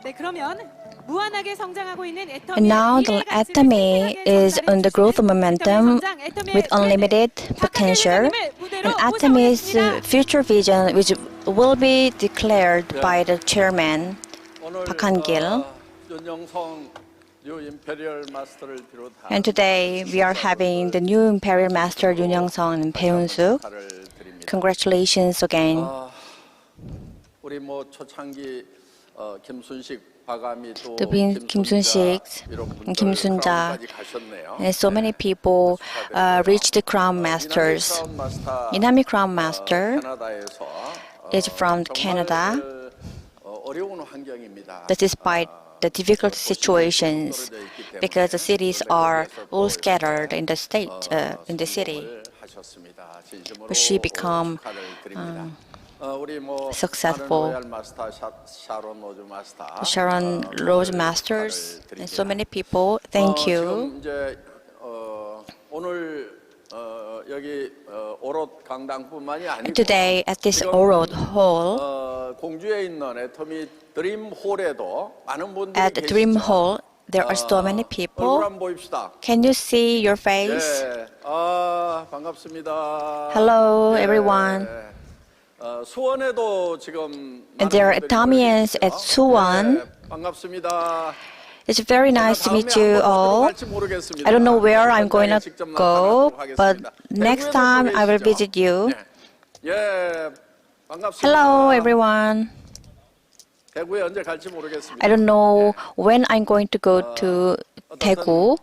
And now the Atomy is on the growth momentum with unlimited potential. And Atomy's future vision, which will be declared by the chairman, Gill. And today we are having the new Imperial Master Yoon Young-sung and Bae Hoon-suk. Congratulations again. The Kim Sun-sik, Kim Sun-ja, and so many people reached the Crown Masters. Inami Crown Master is from Canada. That despite the difficult situations, because the cities are all scattered in the state, in the city, but she became successful. Sharon Rose Masters and so many people. Thank you. Today at this Orod Hall, at the Dream Hall, there are so many people. Can you see your face? Hello, everyone. And there are Atomians at Suwon. It's very nice to meet you all. I don't know where I'm going to go, but next time I will visit you. Hello, everyone. I don't know when I'm going to go to Daegu.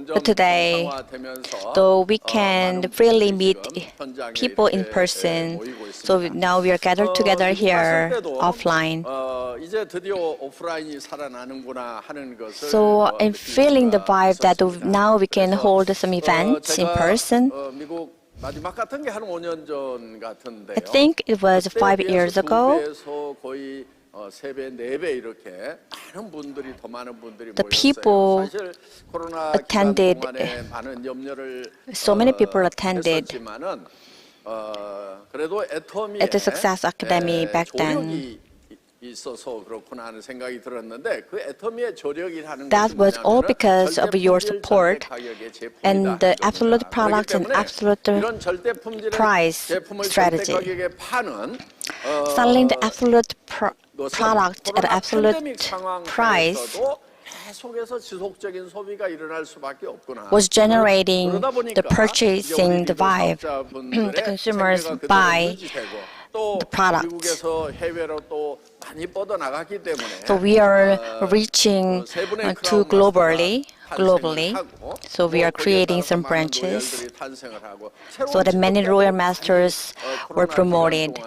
But today, though we can freely meet people in person, so now we are gathered together here offline. So I'm feeling the vibe that now we can hold some events in person. I think it was 5 years ago. The people attended, so many people attended at the Success Academy back then. That was all because of your support and the absolute product and absolute price strategy. Selling the absolute product at absolute price was generating the purchasing, the vibe. The consumers buy the products. So we are reaching to globally. So we are creating some branches so that many royal masters were promoted.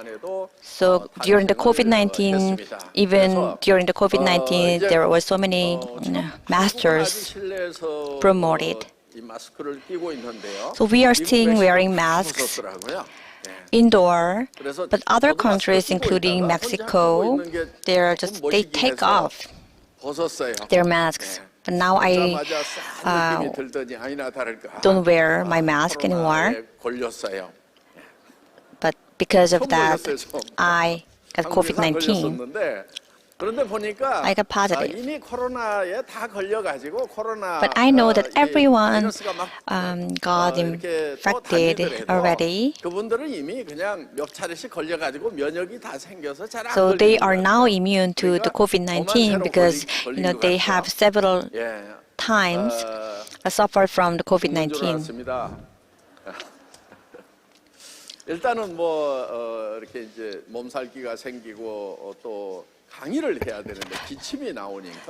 So during the COVID-19, even during the COVID-19, there were so many masters promoted. So we are still wearing masks indoor, but other countries, including Mexico, they take off their masks. But now I don't wear my mask anymore. But because of that, I got COVID-19. I got positive. But I know that everyone got infected already. So they are now immune to the COVID-19 because they have several times suffered from the COVID-19. 일단은 이렇게 이제 몸살기가 생기고 또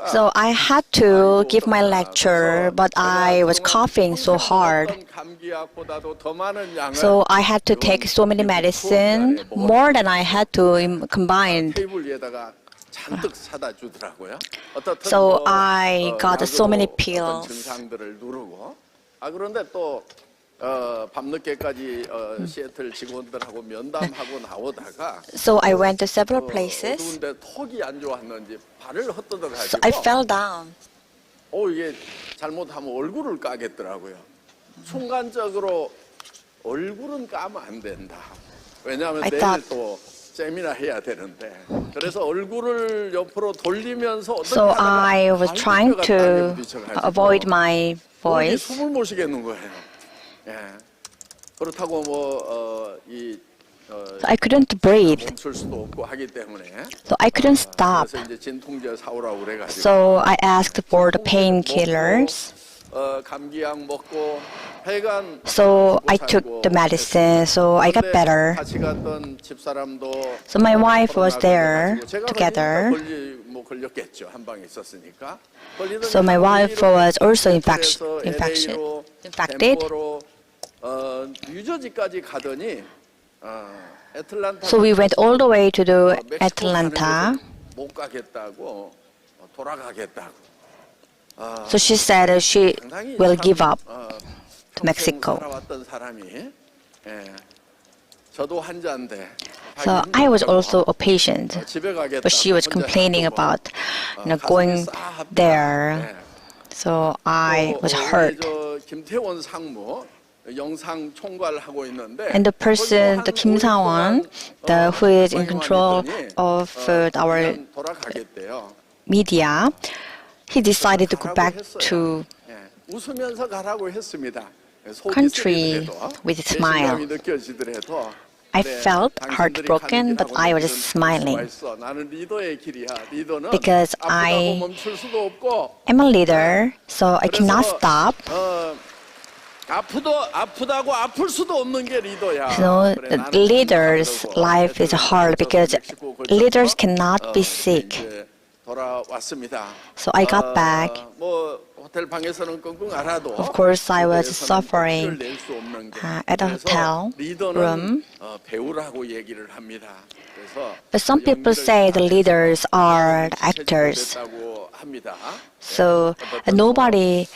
So I had to give my lecture, but I was coughing so hard. So I had to take so many medicine, more than I had to combine. So I got so many pills. So I went to several places. So I fell down. 이게 잘못하면 얼굴을 까겠더라고요. 순간적으로 얼굴은 까면 안 된다. 왜냐하면 I 내일 thought- 또 세미나 해야 되는데. 그래서 얼굴을 옆으로 돌리면서 어떻게 So 하다가 I was trying 갈비뼈가 to 땅에 부딪혀가지고 avoid my 도저히 voice. 숨을 못 쉬겠는 거예요. 예. 그렇다고 So I couldn't breathe. 멈출 수도 없고 하기 때문에. So I couldn't stop. 그래서 이제 진통제 사오라고 그래가지고. So I asked for the painkillers. 감기약 먹고 하여간 So I 먹고 took 살고 the medicine. So I got 그런데 better. 같이 갔던 집사람도 So my wife was 코로나 there 걸려가지고 제가 together. 걸렸겠죠. 한 방에 있었으니까. 걸리더니 So my wife was also LA로, infected. 덴버로, 뉴저지까지 가더니 애틀란타. So we went all the way to the 멕시코 가는 Atlanta. 곳은 못 가겠다고 돌아가겠다고. So she said she 상당히 will 참, give up 평생 to Mexico. 살아왔던 사람이 저도 환자인데. So I was also a patient, 집에 가겠다고 but she was 혼자 complaining 놔두고, about 가슴이 going 싸합니다. there. So I was hurt. 저 김태원 상무 영상 총괄하고 있는데 And the person, the Kim Sa-won, who is in control of our 돌아가겠대요. media, he decided to go back to 웃으면서 가라고 했습니다. country with a smile. 배신감이 느껴지더라도 I felt heartbroken, but I was smiling 나는 리더의 길이야. 리더는 because 아프다고 I 멈출 수도 없고 am a leader, so I cannot stop. 아프다고 아플 수도 없는 게 리더야. So 그래, 나는 leaders' 그래서 life is hard because 멕시코 걸쳐서, leaders cannot be sick. 이제 돌아왔습니다. So I got back. 뭐 호텔 방에서는 끙끙 앓아도 Of course, I was 무대에서는 suffering 티를 낼수 없는 게. at a 그래서 hotel 리더는 room. 배우라고 얘기를 합니다. 그래서 But some people say the leaders are actors. 됐다고 합니다. So nobody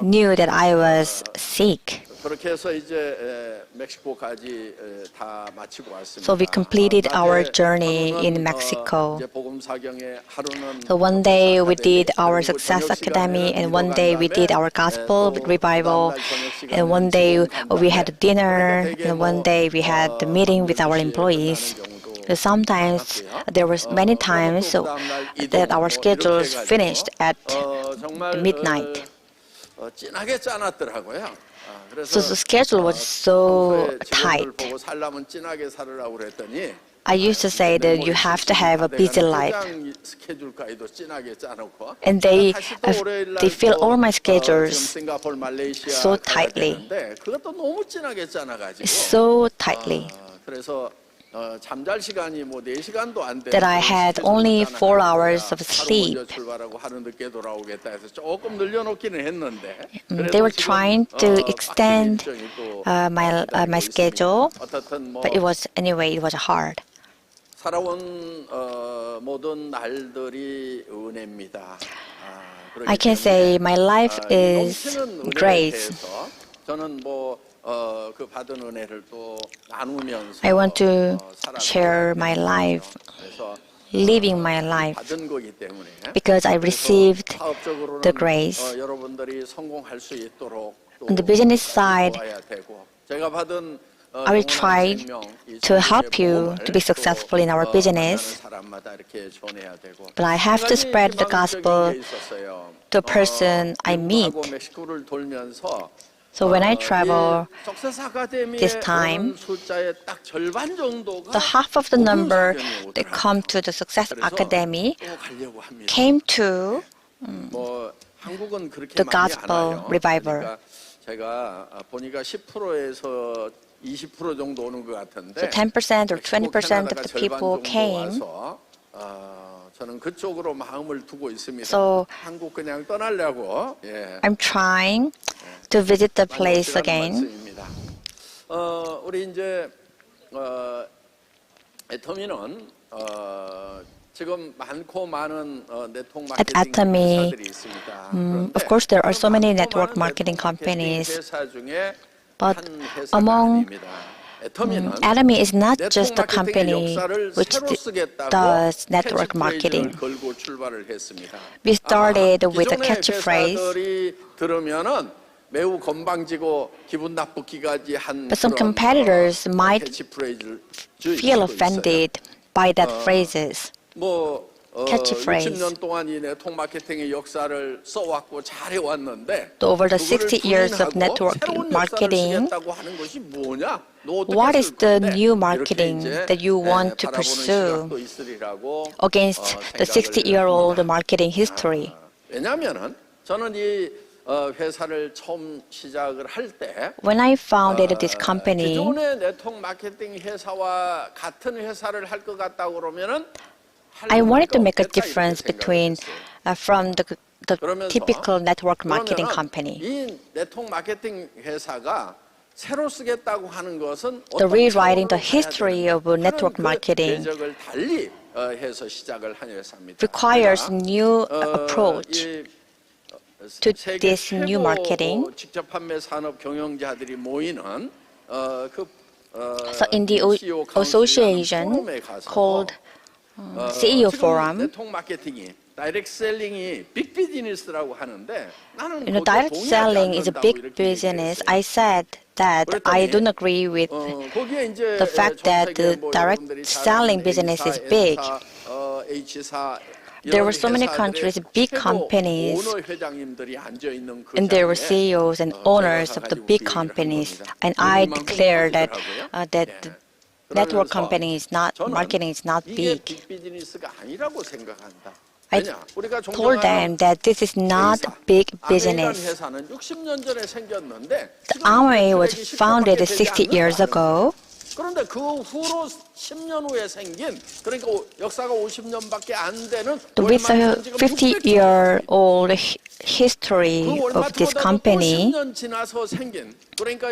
knew that I was sick. 그렇게 해서 이제 멕시코까지 다 마치고 왔습니다. So we completed our 낮에 journey 하루는, in Mexico. 이제 복음사경에 하루는 So one day we did our 그리고 Success 저녁 Academy, 시간에는 and one day we did our Gospel 또 Revival, 다음날 저녁 and one 시간에는 day 지금 we had dinner, 대개 and one 뭐, day we had the meeting with our 12시에 employees. 끝나는 경우도 So sometimes there was many times so that our schedules finished at 정말 midnight. 진하게 짜놨더라고요. So the schedule was so 평소에 직원들 tight. 보고 살려면 진하게 살으라고 그랬더니 I used to say that you have to have a busy life. 스케줄까지도 진하게 짜놓고 And they fill all my 지금 schedules 싱가포르, 말레이시아 so 가야 tightly. 되는데 그것도 너무 진하게 짜놔가지고 So tightly 그래서 잠잘 시간이 뭐 4시간도 안 되는 that I had only 4 hours of sleep. 하루 먼저 출발하고 하루 늦게 돌아오겠다 해서 조금 늘려놓기는 했는데 They were trying to extend my schedule, 어떻든 뭐 but it was hard. 살아온 모든 날들이 은혜입니다. I can say my life is 넘치는 은혜에 grace. 대해서 저는 그 받은 은혜를 또 나누면서 I want to share my life, 그래서 living my life, 받은 거기 때문에 because I received 사업적으로는 the grace. 여러분들이 성공할 수 있도록 또 On the business side, 도와야 되고 제가 받은 I will try to help you to be successful in our business, but I have to spread the gospel to the person I meet. So when I travel this time, the half of the number that come to the Success Academy came to the Gospel Revival. 제가 보니까 10%에서 20% 정도 오는 것 같은데. So 10% or 20% of the people came. 저는 그쪽으로 마음을 두고 있습니다. So 한국 그냥 떠나려고. I'm trying to visit the place again. 우리 이제 애터미는 지금 많고 많은 네트워크 At 마케팅 Atomy, 회사들이 있습니다. of course, there are so many network marketing companies, but among Atomy is not just a company which does network marketing. We started with a catchphrase, 매우 건방지고 기분 나쁘기까지 한 But some 그런 competitors might 캐치프레이즈를 feel 쓰고 있어요. offended by that phrases. 뭐 catchphrase. 60년 동안 이 네트워크 마케팅의 역사를 써왔고 잘해왔는데 Over the 그거를 60 years of 부인하고 network 새로운 역사를 marketing, 쓰겠다고 하는 것이 뭐냐? 너 어떻게 what is 쓸 the 건데? new 이렇게 marketing 이제, that you want to 바라보는 pursue 시각도 있으리라고 against the 생각을 60-year-old 합니다. marketing history? 왜냐하면은 저는 이 회사를 처음 시작을 할 때 When I founded this company, 기존의 네트워크 마케팅 회사와 같은 회사를 할 것 같다고 그러면은 I wanted to make a difference between from the typical network marketing company. 이 네트워크 마케팅 회사가 새로 쓰겠다고 하는 것은 The rewriting the 차원으로 history 가야 of network 하는 marketing 궤적을 달리 해서 시작을 한 회사입니다. requires new 그러니까, approach to 세계 this new 최고 marketing. 직접 판매 산업 경영자들이 모이는 So in the CEO association 포럼에 가서 called CEO 지금 Forum, 네트워크 마케팅이 다이렉트 셀링이 빅 비즈니스라고 하는데 나는 you know, 거기에 direct 동의하지 selling is a 않는다고 big 이렇게 business. 얘기했어요. I said that I don't agree with 거기에 이제 the fact that the direct selling business is big. There were so many countries, big companies, and there were CEOs and owners of the big companies. And I declared that that the network company is not, marketing is not big. I told them that this is not big business. Amway was founded 60 years ago. 그런데 그 후로 10년 후에 생긴 그러니까 역사가 50년밖에 안 되는 With the 50-year-old history of this company, 10년 지나서 생긴 그러니까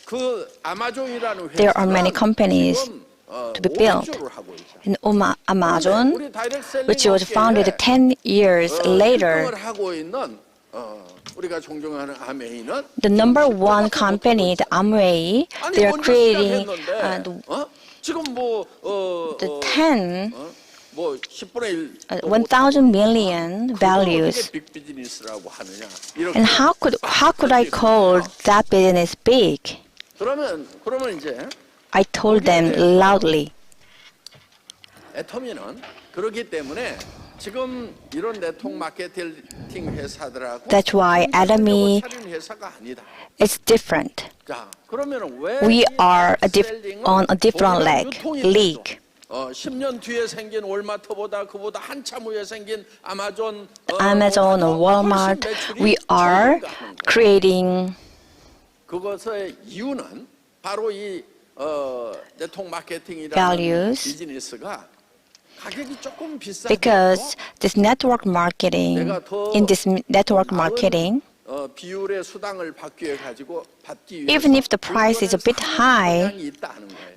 그 아마존이라는 there are many 회사는 companies 지금 to be built. 500조를 하고 있잖아요. And Amazon, 우리 다이렉트 셀링 which was founded 업계에 10 years later, 1등을 하고 있는 우리가 존경하는 아메이는 the number one company, the Amway, they are creating 지금 뭐 the 10, 뭐 10분의 1 1,000 million values. 빅비즈니스라고 하느냐 And how could I call that business big? 그러면 이제 I told them loudly. 애터미는 그렇기 때문에 지금 이런 네트워크 마케팅 회사들하고 That's why Atomy 차린 회사가 아니다. is different. 자, 그러면 왜 We 이 are 셀링은 on a different 유통이 league. 10년 뒤에 생긴 월마트보다 그보다 한참 후에 생긴 아마존, Amazon or Walmart, we are creating. 그것의 이유는 바로 이 네트워크 마케팅이라는 values 비즈니스가 가격이 조금 비싸도 because this network marketing, in this network marketing, 비율의 수당을 받기 위해서 even if the price is a bit high,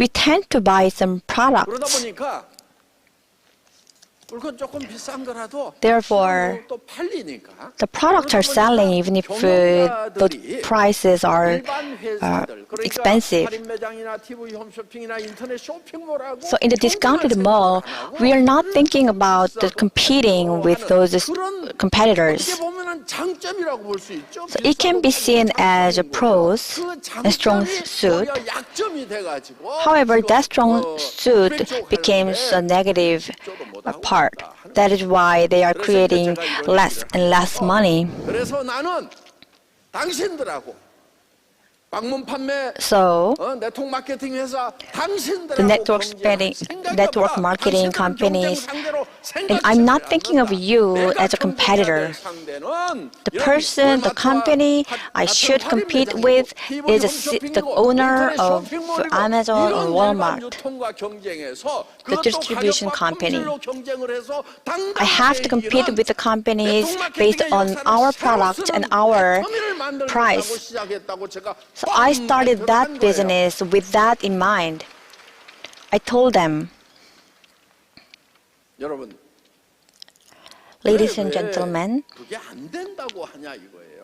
we tend to buy some 그러다 products. 보니까 물건 조금 비싼 거라도 Therefore, 또 팔리니까 the products are selling even if the prices are 일반 회사들 그러니까 expensive. 할인 매장이나 TV 홈쇼핑이나 인터넷 쇼핑몰하고 So in the discounted mall, we are not thinking about the competing with those competitors. 어떻게 보면은 장점이라고 볼 수 있죠. So it can be seen as a pros, a strong suit. 약점이 돼가지고 However, that strong suit becomes a negative part. That is why they are creating less and less money. 그래서 나는 당신들하고 방문 판매 So 네트워크 마케팅 회사 당신들하고 the network marketing companies, and I'm not thinking of you as a competitor. The person, the company I should compete with is the owner of Amazon or Walmart, the distribution company. I have to compete with the companies based on our product and our price. So I started that business with that in mind. I told them, 여러분, ladies and gentlemen, 그게 안 된다고 하냐 이거예요.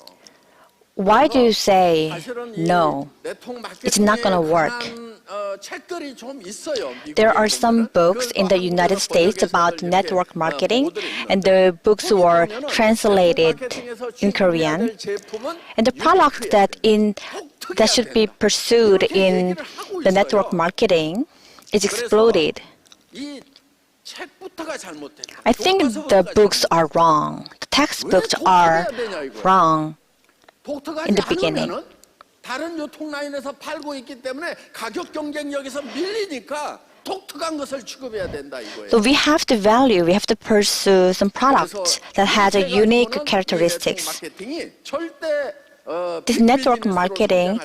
why do you say no? It's not going to work. There are some books in the United States about network marketing, and the books were translated in Korean. And the product that should be pursued in the network marketing is exploded. I think the books are wrong. The textbooks are wrong in the beginning. 다른 유통라인에서 팔고 있기 때문에 가격 경쟁력에서 밀리니까 독특한 것을 취급해야 된다 이거예요. So we have to pursue some products that has a unique characteristics. This network marketing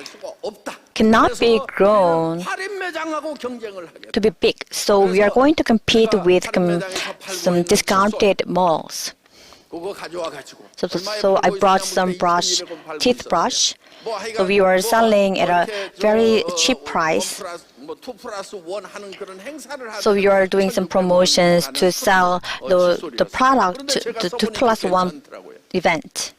cannot be grown to be big. So we are going to compete with some discounted malls. So I brought some teeth brush. So we were selling at a very cheap price. So we are doing some promotions to sell the product to 2+1 event.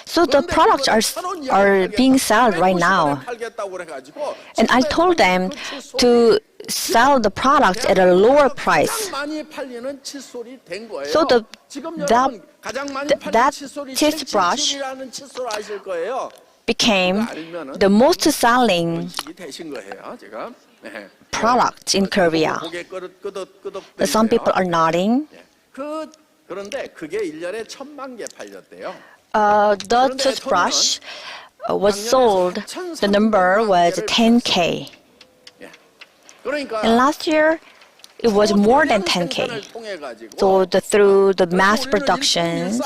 So the products are being sold right now. And I told them to sell the product at a lower price. So that toothbrush became the most selling product in Korea. Some people are nodding. The toothbrush was sold, the number was 10K. And last year, it was more than 10K. So through the mass productions,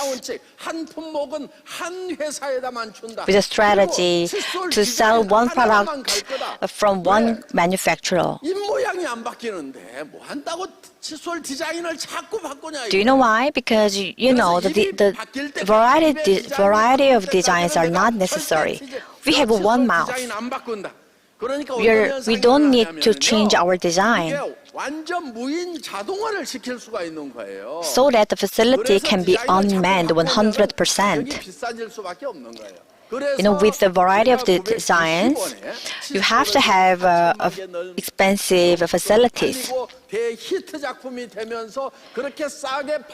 with a strategy to sell one product from one manufacturer. Do you know why? Because you know the variety of designs are not necessary. We have one mouth. We don't need to change our design so that the facility can be unmanned 100%. With the variety of the designs, you have to have expensive facilities.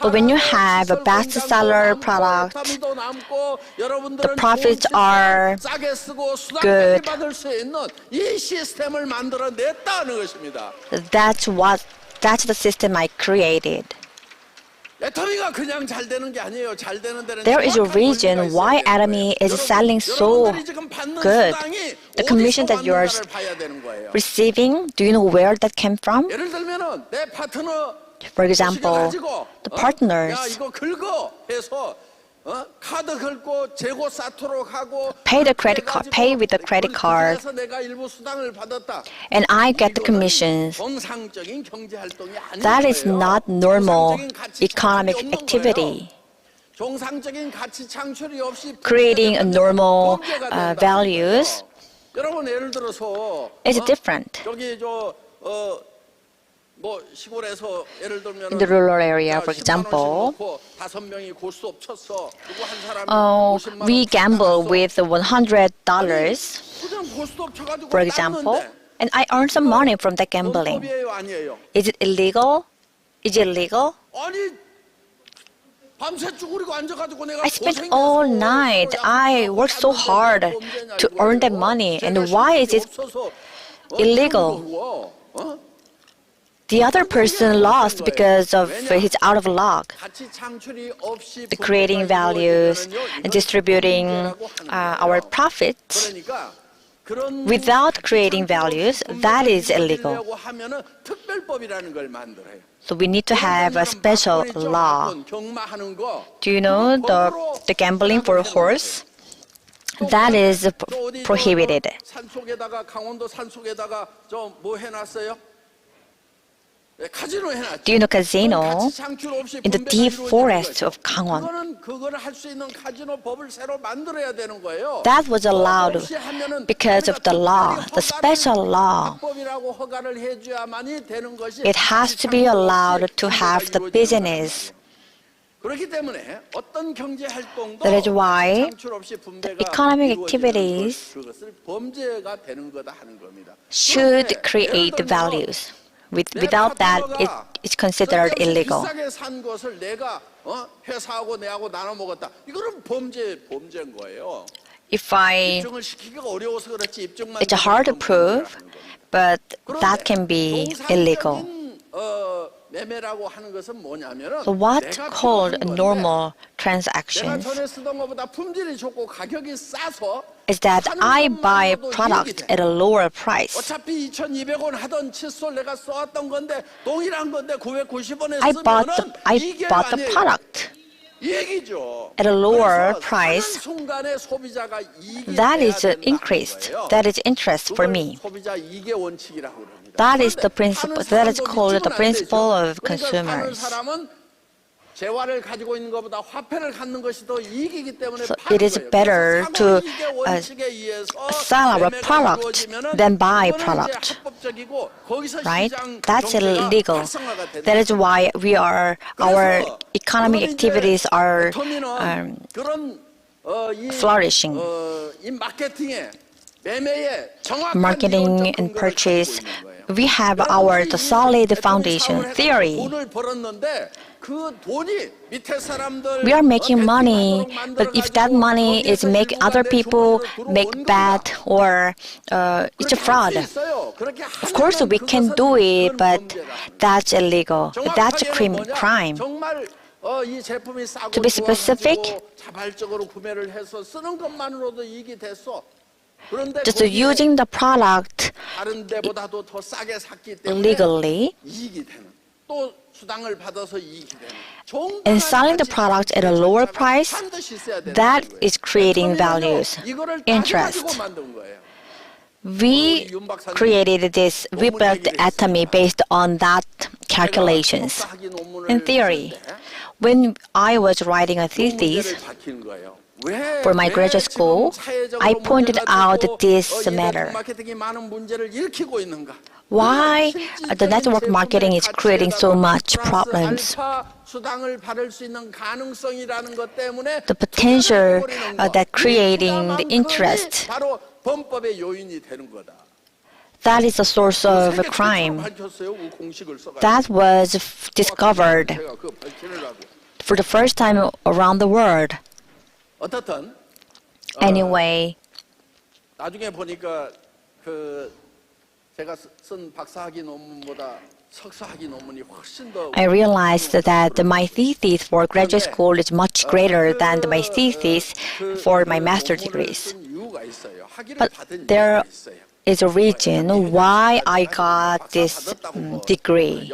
But when you have a bestseller product, the profits are good. That's the system I created. There is a reason why Atomy is selling so good. The commission that you are receiving, do you know where that came from? For example, the partners pay with the credit card, and I get the commissions. That is not normal economic activity. Creating a normal values is different. In the rural area, for example, we gamble with $100, for example, and I earn some money from that gambling. Is it illegal? Is it legal? I spent all night. I worked so hard to earn that money, and why is it illegal? The other person lost because of his out of luck. The creating values and distributing our profits without creating values, that is illegal. So we need to have a special law. Do you know the gambling for a horse? That is prohibited. Do you know casino in the deep forest of Gangwon? That was allowed because of the law, the special law. It has to be allowed to have the business. 그렇기 때문에 어떤 경제 활동도 That is why 창출 없이 분배가 economic 이루어지는 activities 그것을 범죄가 되는 거다 하는 겁니다. should 그런데 create 예를 들면 values. 내 Without that, 파트너가 it's considered 쓸데없이 illegal. 비싸게 산 것을 내가 회사하고 내하고 나눠 먹었다. 이거는 범죄인 거예요. If I, 입증을 시키기가 어려워서 그렇지 입증만 it's hard to 되면 prove, 범죄라는 겁니다. but that can be illegal. 정상적인 매매라고 하는 것은 뭐냐면은 So what 내가 called 필요한 건데 normal 내가 transactions 전에 쓰던 것보다 품질이 좋고 가격이 싸서 is that 사는 I buy 것만으로도 product 이익이 돼. at a lower price. 어차피 2,200원 하던 칫솔 내가 써왔던 건데 동일한 건데 990원에 I 쓰면은 이게 bought the 아니에요. product 이 얘기죠. at a lower 그래서 price. 사는 순간에 소비자가 이익이 That 돼야 is 된다는 increased. 거예요. That is interest for 그걸 me. 소비자 이익의 원칙이라고 그럽니다. That is the 그런데 principle. 파는 That is 사람도 called the 믿지는 principle 안 of 되죠. 그러니까 파는 consumers. 사람은 재화를 가지고 있는 것보다 화폐를 갖는 것이 더 이익이기 때문에 So 파는 it is 거예요. better 그래서 to 사고이익의 원칙에 의해서 sell our 매매가 product 이루어지면은 than buy 그거는 product. 이제 합법적이고 거기서 Right? 시장 That's 경제가 illegal. 활성화가 되는 That is why our 그래서 economic 그건 이제 activities are 애터미는 그런 flourishing. 이 마케팅에 매매에 정확한 Marketing 이론적 and 근거를 purchase. 가지고 있는 거예요. We have 여러분들이 the 이 solid 애터미 foundation 사업을 해서 theory. 돈을 벌었는데 그 돈이 밑에 사람들 We are making money, 배팅하도록 but if that 만들어가지고 money is 거기에서 make 일부가 other 내 people 주머니로 make 들어온 bad 겁니다. or it's a 그렇게 할 fraud. 수 있어요. 그렇게 Of course, 하면은 we can 그것은 do it, 그건 but 범죄다. that's illegal. That's a 정확하게는 뭐냐? crime. 정말 이 제품이 싸고 To be specific, 좋아가지고 자발적으로 구매를 해서 쓰는 것만으로도 이익이 됐어. 그런데 Just 거기에 using the product 다른 데보다도 더 싸게 샀기 때문에 legally 이익이 되는 또 수당을 받아서 이익이 되는 and selling the product at a lower price, that is creating values, interest. We created this, we built Atomy based on that calculations. In theory, when I was writing a thesis for my graduate school, I pointed out this matter. Why the network marketing is creating so much problems. The potential that creating the interest, that is the source of a crime. That was discovered for the first time around the world. Anyway, 나중에 보니까 제가 쓴 박사학위 논문보다 석사학위 논문이 훨씬 더 I realized that my thesis for graduate school is much greater than my thesis for my master's degrees. But there is a reason why I got this degree.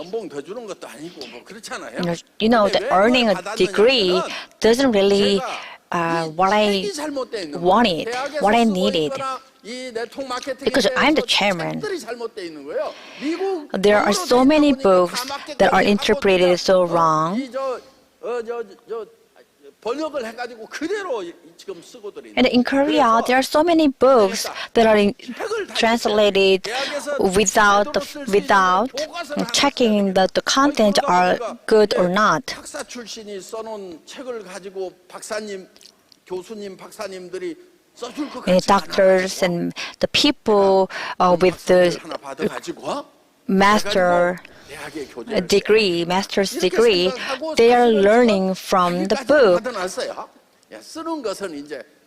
You know, the earning a degree doesn't really what I wanted, what I needed. Because I'm the chairman. There are so many books that are interpreted so wrong. And in Korea, there are so many books that are translated without checking that the content are good or not. 박사 출신이 써놓은 책을 가지고 교수님, 박사님들이 And doctors and the people with the master's degree, they are learning from the book.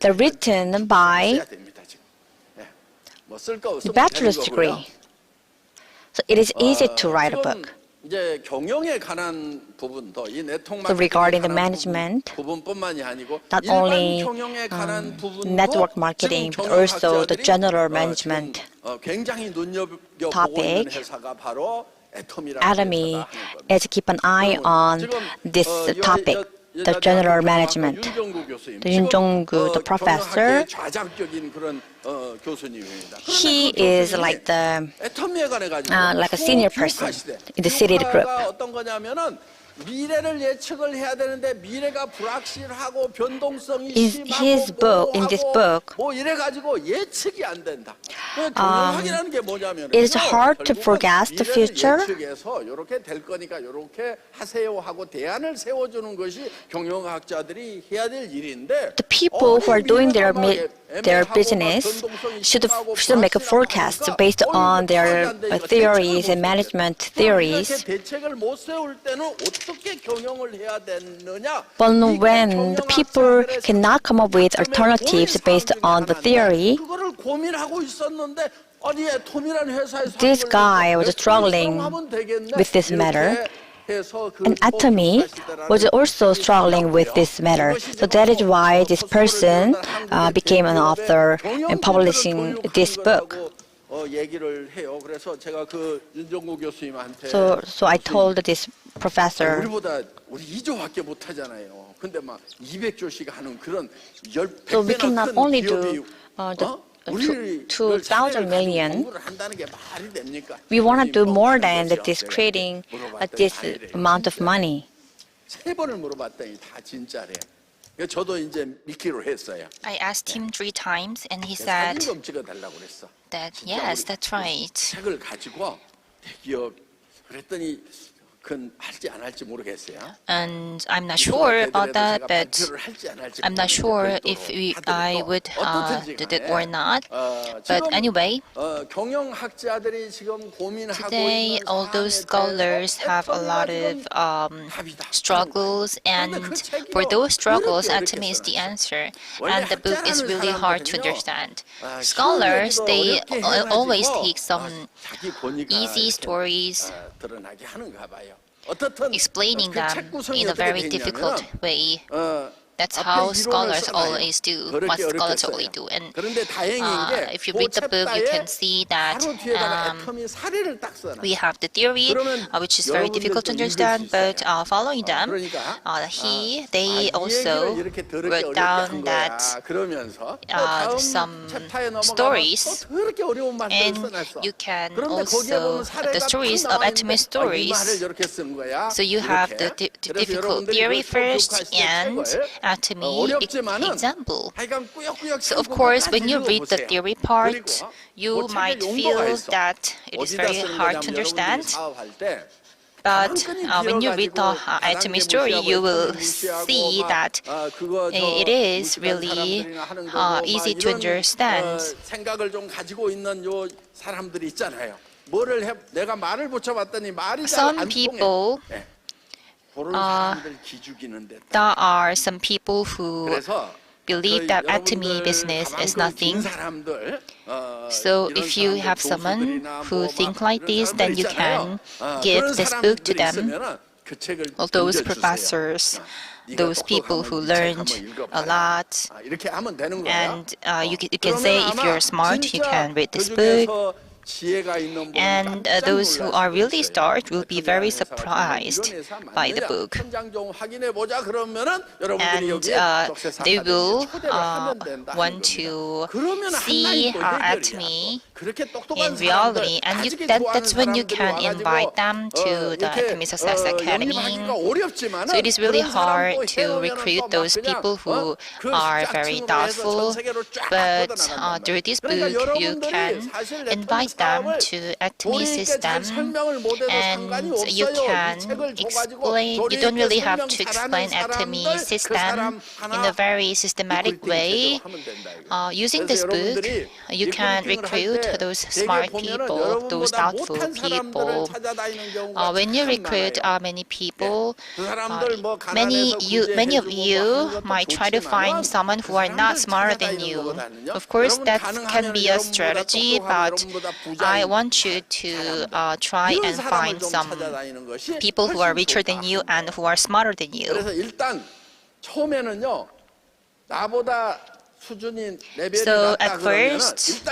They're written by the bachelor's degree. So it is easy to write a book. So regarding the management, not only network marketing, but also the general management topic, Atomy is to keep an eye on this topic, the general management. The Yoon Jong-gu, the professor, he is like a senior person in the City Group. 미래를 예측을 해야 되는데 미래가 불확실하고 변동성이 in this book, 뭐 이래 가지고 예측이 안 된다. 경영학이라는 게 뭐냐면 it is hard to forecast the future. 예측해서 이렇게 될 거니까 이렇게 하세요 하고 대안을 세워주는 것이 경영학자들이 해야 될 일인데 The people who are doing their business should make a forecast based on their theories and management theories. 대책을 못 세울 때는 어떻게 경영을 해야 되느냐? But when the people cannot come up with alternatives based on the theory, 그거를 고민하고 있었는데 아니 애톰이라는 회사에서 this guy was struggling with this matter. And Atomy was also struggling with this matter. So that is why this person became an author and publishing this book. 얘기를 해요. 그래서 제가 그 윤정구 교수님한테 So I told this professor, 우리보다 우리 2조밖에 못 하잖아요. 근데 막 200조씩 하는 그런 10, so we 100배나 cannot 큰 only 기업이 do 2,000 million. 한다는 게 말이 됩니까? We want to do more than this creating this amount of money. 세 번을 물어봤더니 다 진짜래. 저도 이제 믿기로 했어요. I asked him 3 times and he said 사진 좀 찍어달라고 그랬어. that yes, that's right. 책을 가지고 대기업 그랬더니 그건 할지 안 할지 모르겠어요. And I'm not sure about that, but I'm not sure if I would do it or not. But anyway, 경영학자들이 지금 고민하고 today 있는 all those scholars have a lot of struggles, and for those struggles, Atomy is the answer. And the book is really hard to understand. Scholars, they always take some easy stories, explaining them in a very difficult way. That's how scholars always do, what scholars always do. And if you read the book, you can see that we have the theory, which is very difficult to understand, but following them, they also wrote down that some stories, and you can also, the stories of Atomy stories, so you have the difficult theory first and Atomy example. So of course, when you read the theory part, you might feel that it is very hard to understand. But when you read the Atomy story, you will see that it is really easy to understand. 생각을 좀 가지고 있는 요 사람들이 있잖아요. 뭐를 해? 내가 말을 붙여봤더니 말이 잘 안 통해. There are some people who believe that Atomy business is nothing. So if you have someone who think like this, then you can give this book to them. All those professors, those people who learned a lot, and you can say if you're smart, you can read this book. And those who are really smart will be very surprised by the book. And they will want to see Atomy in reality. And that's when you can invite them to the Atomy Success Academy. So it is really hard to recruit those people who are very doubtful. But through this book, you can invite them to Atomy system, and you can explain. You don't really have to explain Atomy system in a very systematic way. Using this book, you can recruit those smart people, those doubtful people. When you recruit many people, many of you might try to find someone who are not smarter than you. Of course, that can be a strategy, but I want you to try and find some people who are richer than you and who are smarter than you. So at first,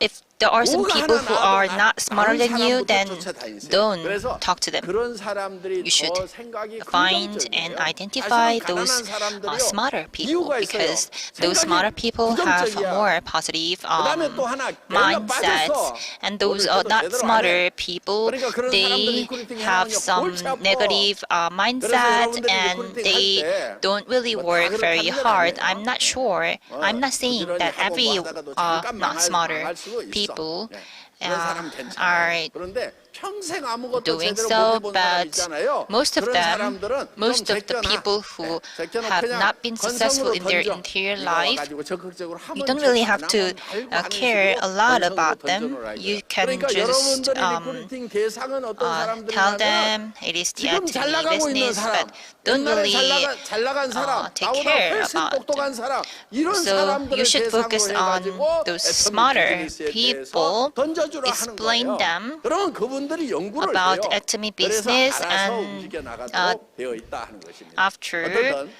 if there are some 뭐가 people 하나 who are 나와도 not smarter than you, 다른 then 사람부터 쫓아다니세요. don't 그래서 talk to them. 그런 사람들이 You should 더 생각이 find and 긍정적이에요. identify 사실은 those 가난한 사람들이요. smarter people, 이유가 있어요. because those 생각이 smarter people have 부정적이야. more positive 그다음에 또 하나 깨가 mindsets, 빠졌어. and those 오늘 not 제대로 안 해. smarter people, 그러니까 그런 사람들 they 리크루팅 have 해나가면 some 골치 아파. negative 그래서 mindset, 여러분들이 and 리크루팅 they 할 때 don't really 뭐다 work very 그렇다는 건 hard. 아니에요. I'm not sure. I'm not saying 부지런히 that 하고 every 뭐 하다가도 잠깐 not smarter 망할 수도 있어. people 네. 그런 사람 괜찮아요. are 그런데 평생 아무것도 doing 제대로 so, 못 해본 사람 but 있잖아요. most of 그런 them, 사람들은 most 좀 of the 제껴놔. people who 제껴놓고 have 그냥 not been successful 건성으로 in their 던져. entire 네가 life, 와가지고 적극적으로 하면 you don't really 좋다. have to 나만 달고 하는 care 식으로 a lot 건성으로 about them. 던져놓으라 You 이거야. can 그러니까 just 여러분들의 리크루팅 대상은 어떤 tell 사람들이냐면 them it is the 지금 잘 Atomy 나가고 있는 business, 사람, but don't 옛날에 really 잘 나간 사람, take 나보다 care 훨씬 about 똑똑한 사람, 이런 So 사람들을 you should 대상으로 focus on 해가지고 those 애터미 smarter 비즈니스에 people, 대해서 던져주라 하는 explain 거예요. them 그러면 그분들이 연구를 about 해요. Atomy 그래서 business, 알아서 and 움직여 나가도록 되어 있다 하는 것입니다. after 어쨌든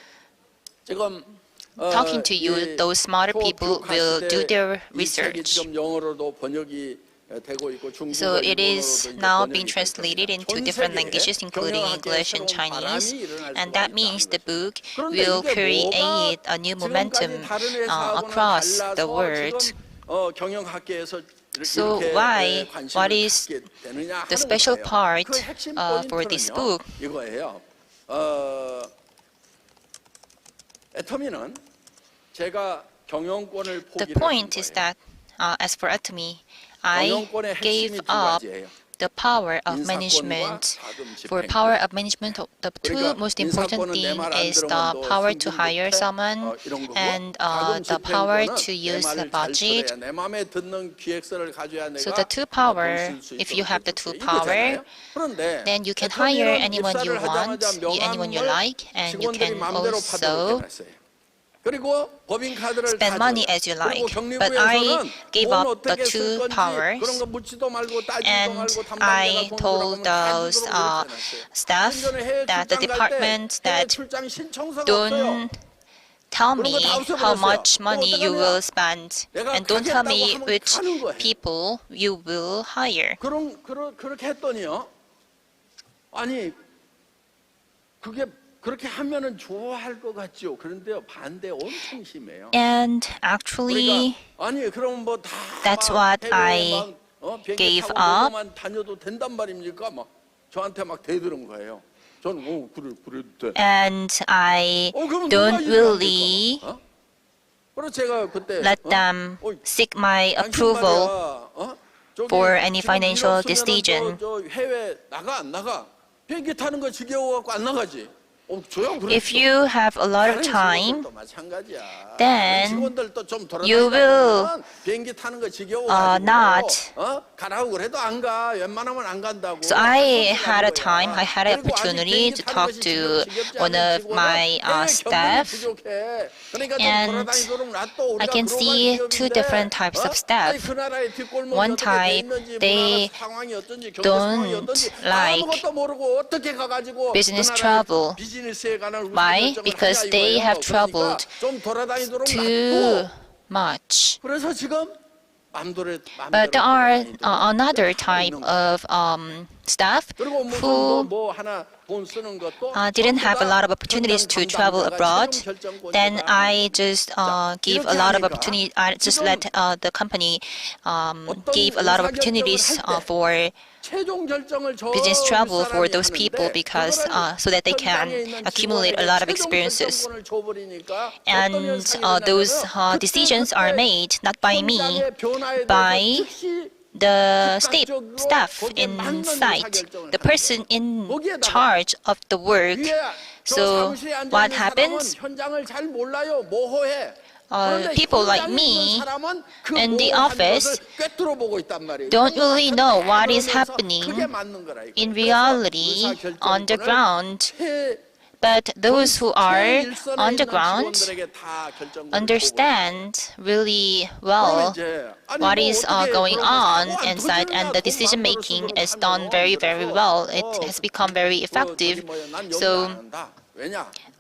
지금 talking to you, those smarter people will do their 이 책이 research. 지금 영어로도 번역이 되고 있고 So 중국어, it is 일본어로도 이제 now 번역이 being 될 translated 겁니다. into 전 different 세계에 languages, including 경영학계에 English and 새로운 Chinese, 바람이 일어날 and 수가 that 있다는 means the 것입니다. book 그런데 will 이게 create 뭐가 a new momentum 지금까지 다른 회사하고는 across 달라서 the world. 지금 경영학계에서 So 이렇게 why, 관심을 what is 갖게 되느냐 the 하는 special 거예요. part 그 핵심 for this 포인트는요, book? 이거예요. 애터미는 제가 경영권을 The 포기를 한 point is 거예요. that, as for Atomy, I 경영권의 gave 핵심이 두 up 가지예요. the power of 인사권과 management. 자금 For 집행. power of management, the two 그러니까 most important 인사권은 thing 내 말 안 is 들으면 the 너 power to 승진 hire 못해. someone 이런 거고, and 자금 the power 집행권은 to 내 use the 말을 잘 budget. 들어야 내 마음에 듣는 기획서를 가져야 내가 So the two 돈 power, 쓸 수 if you 있도록 have the two 해줄게. power, 이거잖아요. 그런데 then you can hire 애터미는 anyone you 입사를 want, 하자마자 anyone you 명함을 like, and you 직원들이 can 마음대로 also 파도록 해놨어요. 그리고 법인카드를 spend money as you like. 그리고 But I 경리부에서는 gave 돈 up the 어떻게 쓸 two 건지 powers, 그런 거 묻지도 말고 따지지도 and 말고 담당자가 I 돈 told 주라고 하면 다 those 주도록 이렇게 해놨어요. staff 운전을 해외 that the 출장 갈 때 department 해외 that 출장 신청서가 don't 없어요. tell 그런 me 거다 how 없애버렸어요. much money you 어떡하냐? will spend, 내가 and don't tell 가겠다고 me 하면 which 가는 거예요. people you will hire. 그렇게 했더니요. 아니 그게 그렇게 하면은 좋아할 것 같죠. 그런데요 반대 엄청 심해요. And actually, 그러니까 아니 그럼 뭐 다 that's what I gave up. 다녀도 된단 말입니까? 막 저한테 막 대드는 거예요. 전 그래도 돼. And I 그럼 누가 don't 이해를 안 really 될까? 그래서 제가 그때 let them seek my 당신 approval 말이야, 저기 for any 지금 financial 일 없으면은 decision. 저 해외 나가 안 나가? 비행기 타는 거 지겨워갖고 안 나가지. 저야 그랬어. If you have a lot of 다른 time, 직원들도 마찬가지야. then 직원들도 좀 you will 돌아다니면 비행기 타는 거 지겨워가지고 not. 가라고 그래도 안 가. 웬만하면 안 간다고. So I had a time, I had an opportunity to talk to one of my staff, and I can see two different types of staff. One type, they don't like business travel. Why? Because they have traveled too much. 그래서 지금 But there are another type of staff who didn't have a lot of opportunities to travel abroad. Then I just give a lot of opportunity. I just let the company give a lot of opportunities for business travel for those people because so that they can accumulate a lot of experiences. And those decisions are made not by me, by the staff inside, the person in charge of the work. So what happens? People like me in the office don't really know what is happening in reality on the ground. But those who are on the ground understand really well what is going on inside, and the decision making is done very, very well. It has become very effective. So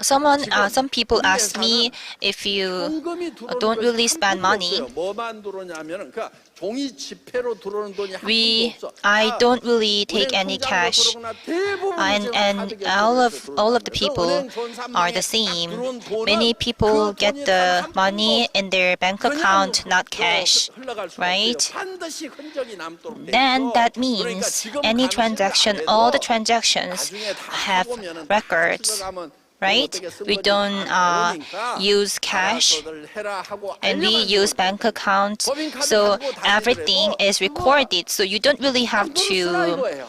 Some people ask me if you 현금이 들어오는 don't 것이 really 한 spend 푼도 money. 없어요. 뭐만 들어오냐면은 그러니까 종이 지폐로 들어오는 돈이 한 푼도 없어. I 다 don't really take 은행 any 통장으로 cash. 들어오거나 대부분이 And 지금 and 카드 결제로 all of 들어온단 the 말이에요. people 은행 전산망에 are the 딱 same. 들어온 돈은 Many people 그 get 돈이 the 단한 푼도 money in their bank 그냥 account, not cash, 흘러갈 수가 right? 없어요. 반드시 흔적이 남도록 돼 Then 있어. that 그러니까 means 지금 any 감시를 transaction, 안 all the 해도 transactions 나중에 다 have 해보면은 다 records, 찾아가면 right? 어떻게 쓴 We 건지 다 don't 나오니까 use cash, 알아서들 해라 하고 and we 알려만 use 주면 bank 돼요. accounts, 법인카드 so 가지고 다니더라도 everything is 그거 recorded. So you don't really have 딱 쓰라 to 이거예요.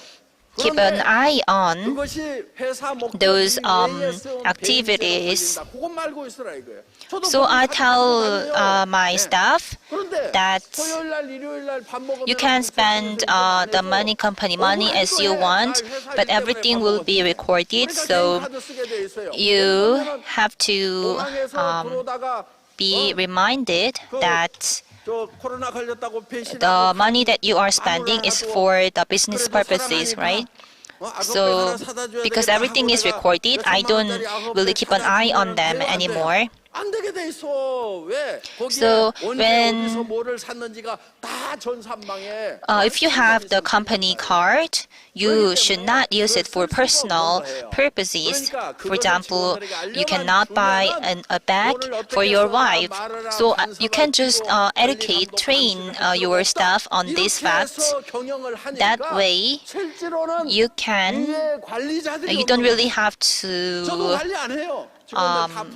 keep an 그런데 eye on 그것이 회사 목적이 those 외에 세운 activities. 배임죄가 걸린다. 그건 말고 있으라 이거예요. 저도 So I 법인카드 tell 가지고 다녀요. my 네. staff 그런데 that 토요일 날 일요일 날 밥 먹으면 you can spend the money company money as you want, but everything will be recorded. So you have to be reminded that 저 코로나 걸렸다고 the money that you are spending is for the business purposes, right? So because everything is recorded, I don't really keep an eye on them anymore. 안 되게 돼 있어. 왜? So 거기에 언제 when 어디서 뭐를 샀는지가 다 전산망에. if you have the company card, you should not use it for personal purposes. For example, you cannot buy a bag for your wife. So you can just educate, train your staff on these facts. That way, you don't really have to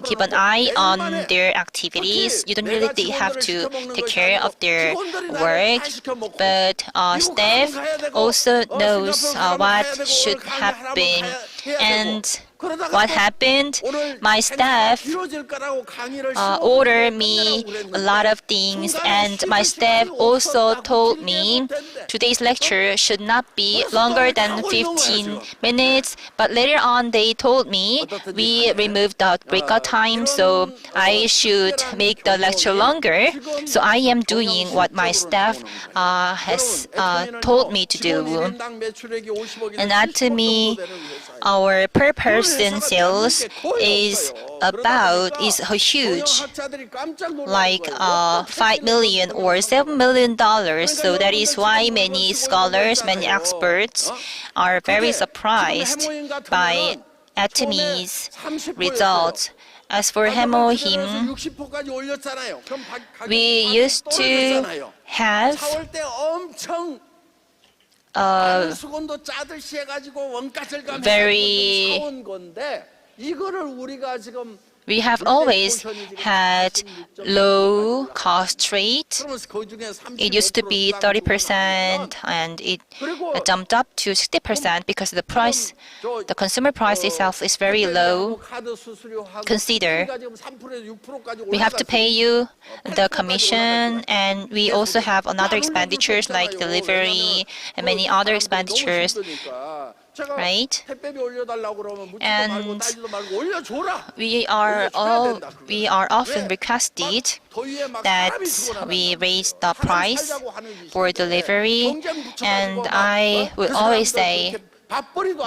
keep an eye on their activities. You don't really have to take care of their work, but staff also knows what should happen. And what happened? My staff ordered me a lot of things, and my staff also told me today's lecture should not be longer than 15 minutes. But later on, they told me we removed the breakout time, so I should make the lecture longer. So I am doing what my staff has told me to do. And Atomy, our per person sales is huge, like 5 million or $7 million. So that is why many scholars, many experts are very surprised by Atomy's results. As for hemohim, we used to have we have always had low cost rate. It used to be 30% and it jumped up to 60% because the consumer price itself is very low. Consider we have to pay you the commission, and we also have another expenditures like delivery and many other expenditures. Right? And we are often requested that we raise the price for delivery, and I will always say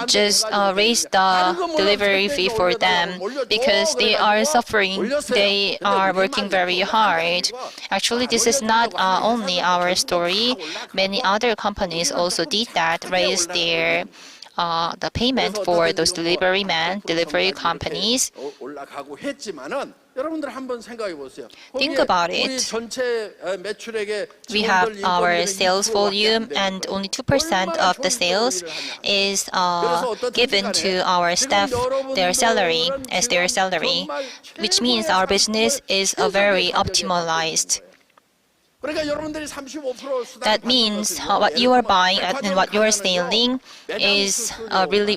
just raise the delivery fee for them because they are suffering. They are working very hard. Actually, this is not only our story. Many other companies also did that, raised their the payment for those delivery companies. Think about it. We have our sales volume, and only 2% of the sales is given to our staff, their salary, which means our business is very optimized. That means what you are buying and what you are selling is really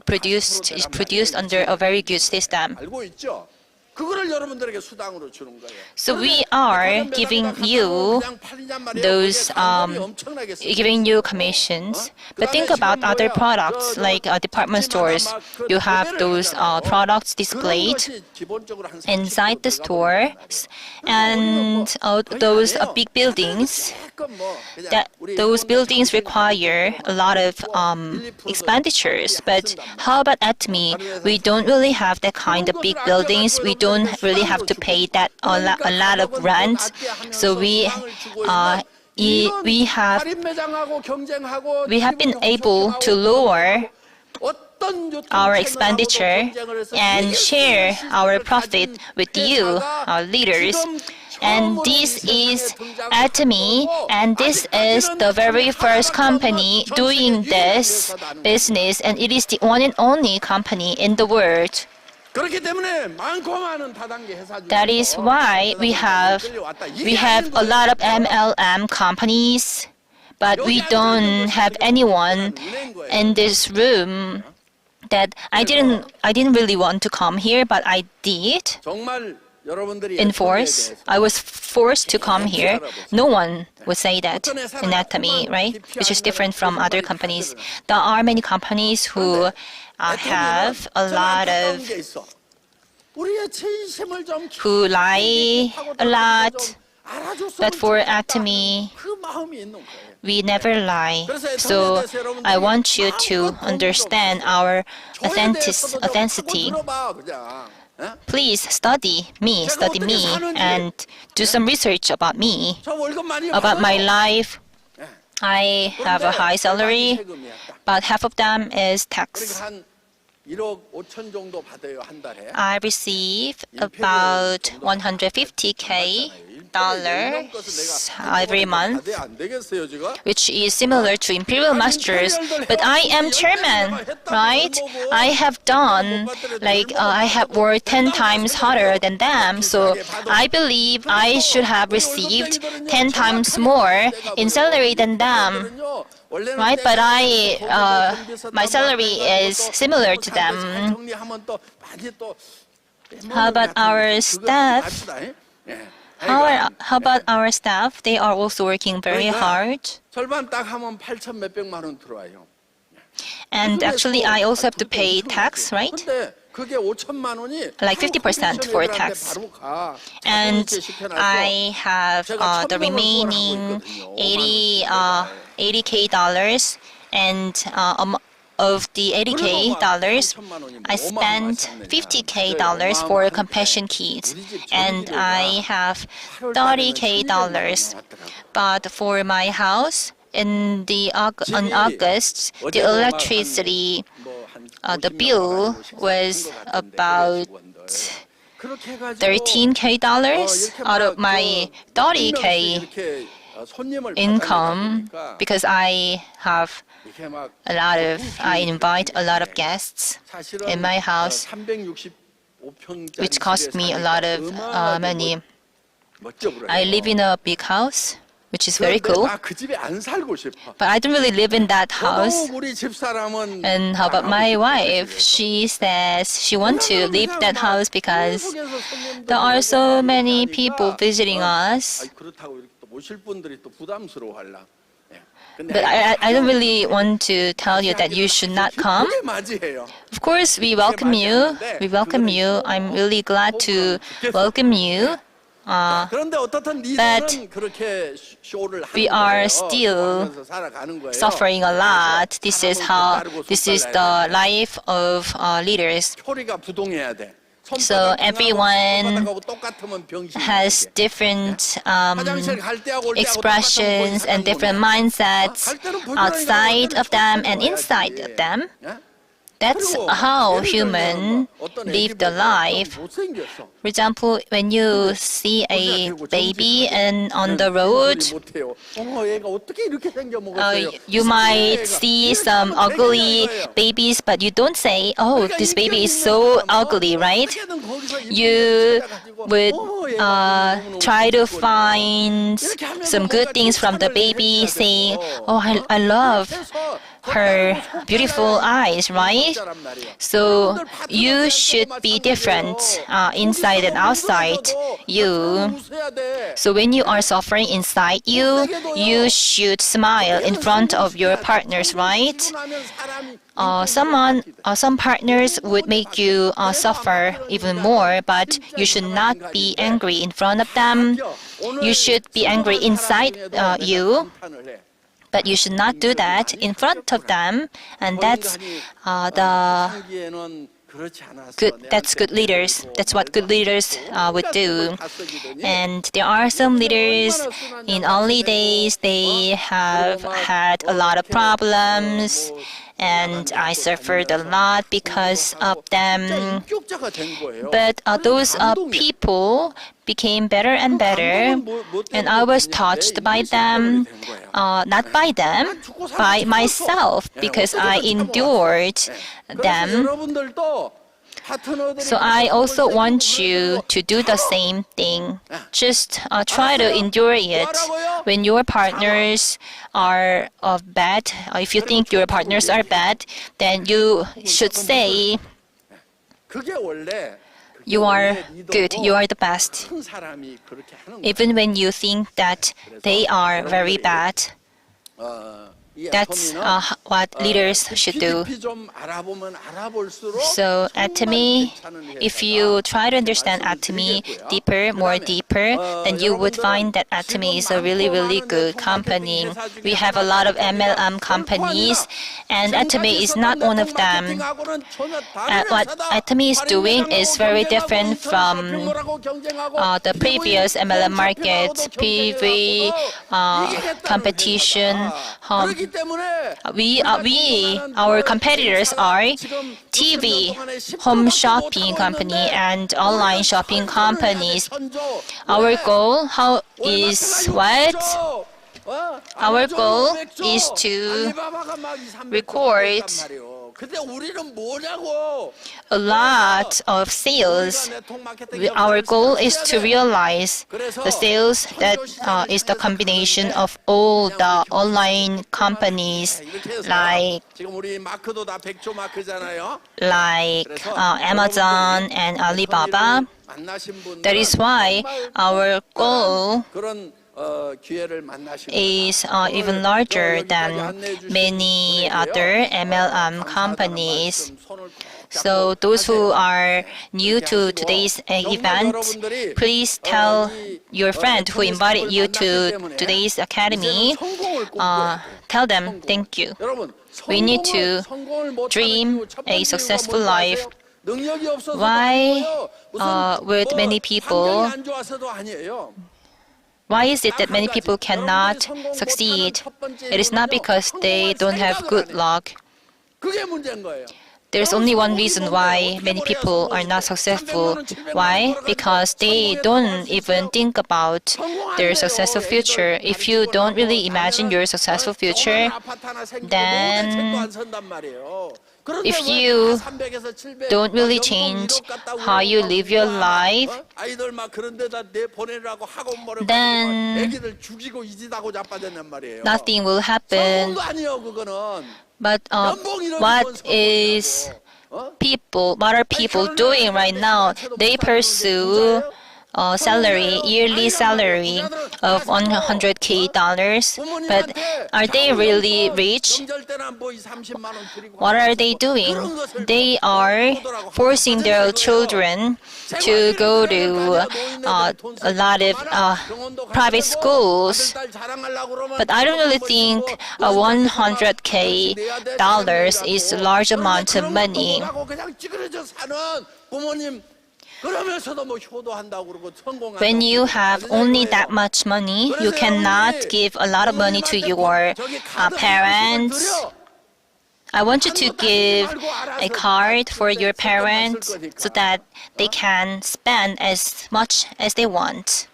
produced under a very good system. 그거를 여러분들에게 수당으로 주는 거예요. So we are giving you those giving you commissions. But think about other products like department stores. You have those products displayed inside the stores, and those big buildings. Those buildings require a lot of expenditures. But how about Atomy? We don't really have that kind of big buildings. We don't really have to pay that a lot of rent. So we have been able to lower our expenditure and share our profit with you, our leaders. And this is Atomy, and this is the very first company doing this business, and it is the one and only company in the world. That is why we have a lot of MLM companies, but we don't have anyone in this room that I didn't really want to come here, but I did. In force, I was forced to come here. No one would say that in Atomy, right? Which is different from other companies. There are many companies who have a lot of who lie a lot, but for Atomy, we never lie. So I want you to understand our authenticity. Please study me, and do some research about me, about my life. I have a high salary, but half of them is tax. I receive about $150K every month, which is similar to Imperial Masters. But I am chairman, right? I have done, I have worked 10 times harder than them. So I believe I should have received 10 times more in salary than them. Right, but my salary is similar to them. How about our staff? How about our staff? They are also working very hard. And actually, I also have to pay tax, right? Like 50% for tax. And I have the remaining $80K, and of the $80K, I spent $50K for compassion kits, and I have $30K. But for my house, in August, the electricity, the bill was about $13K out of my $30K income, because I invite a lot of guests in my house, which cost me a lot of money. I live in a big house, which is very cool, but I don't really live in that house. And how about my wife? She says she wants to leave that house because there are so many people visiting us. But I don't really want to tell you that you should not come. Of course, we welcome you. We welcome you. I'm really glad to welcome you. But we are still suffering a lot. This is the life of leaders. So everyone has different expressions and different mindsets outside of them and inside of them. That's how humans live their life. For example, when you see a baby and on the road, you might see some ugly babies, but you don't say, "Oh, this baby is so ugly," right? You would try to find some good things from the baby, saying, "Oh, I love her beautiful eyes, right? So you should be different inside and outside you. So when you are suffering inside you, you should smile in front of your partners, right? Some partners would make you suffer even more, but you should not be angry in front of them. You should be angry inside you, but you should not do that in front of them, and that's good leaders. That's what good leaders would do. And there are some leaders in early days, they have had a lot of problems, and I suffered a lot because of them. But those people became better and better, and I was touched by them, not by them, by myself, because I endured them. So I also want you to do the same thing. Just try to endure it. When your partners are bad, if you think your partners are bad, then you should say, you are good, you are the best. Even when you think that they are very bad. That's what leaders should do. So Atomy, if you try to understand Atomy more deeper, then you would find that Atomy is a really, really good company. We have a lot of MLM companies, and Atomy is not one of them. What Atomy is doing is very different from the previous MLM market, PV competition. Our competitors are TV, home shopping company, and online shopping companies. Our goal is what? Our goal is to record a lot of sales. Our goal is to realize the sales that is the combination of all the online companies like Amazon and Alibaba. That is why our goal is even larger than many other MLM companies. So those who are new to today's event, please tell your friend who invited you to today's academy, tell them thank you. We need to dream a successful life. Why is it that many people cannot succeed? It is not because they don't have good luck. There's only one reason why many people are not successful. Why? Because they don't even think about their successful future. If you don't really imagine your successful future, then if you don't really change how you live your life, then nothing will happen. But what are people doing right now? They pursue yearly salary of $100,000, but are they really rich? What are they doing? They are forcing their children to go to a lot of private schools. But I don't really think $100,000 is a large amount of money. When you have only that much money, you cannot give a lot of money to your parents. I want you to give a card for your parents so that they can spend as much as they want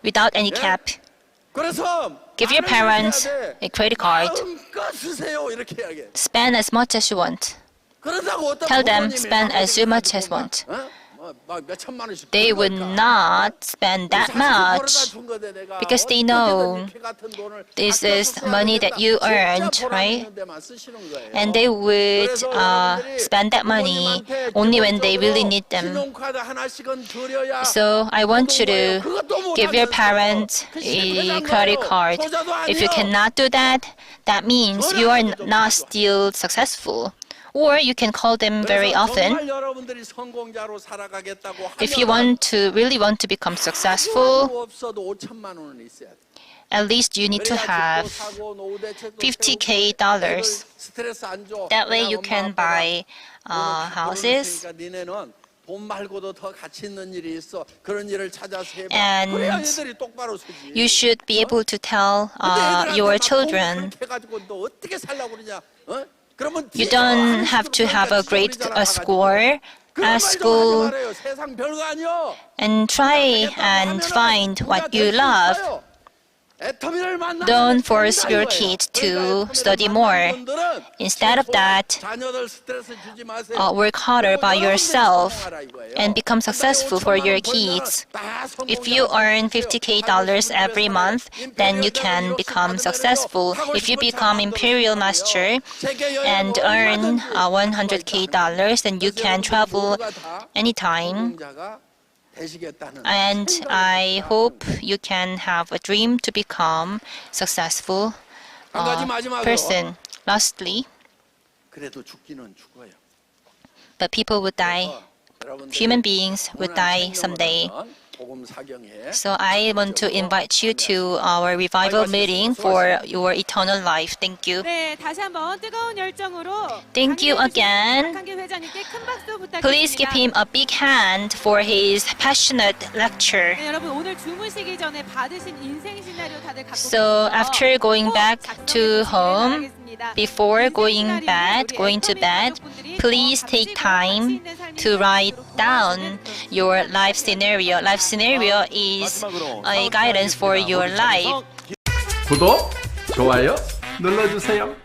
without any cap. Give your parents a credit card. Spend as much as you want. Tell them spend as much as you want. they would not spend that much because they know this is money that you earned, right? And they would spend that money only when they really need them. So I want you to give your parents a credit card. If you cannot do that, that means you are not still successful. Or you can call them very often. If you really want to become successful, at least you need to have $50K. That way you can buy houses. And you should be able to tell your children, you don't have to have a great score at school, and try and find what you love. Don't force your kids to study more. Instead of that, work harder by yourself and become successful for your kids. If you earn $50K every month, then you can become successful. If you become Imperial Master and earn $100K, then you can travel anytime. And I hope you can have a dream to become successful person. Lastly, but people would die. Human beings would die someday. So I want to invite you to our revival meeting for your eternal life. Thank you. Thank you again. Please give him a big hand for his passionate lecture. So after going back to home, before going to bed, please take time to write down your life scenario. Life scenario is a guidance for your life. 구독, 좋아요 눌러주세요.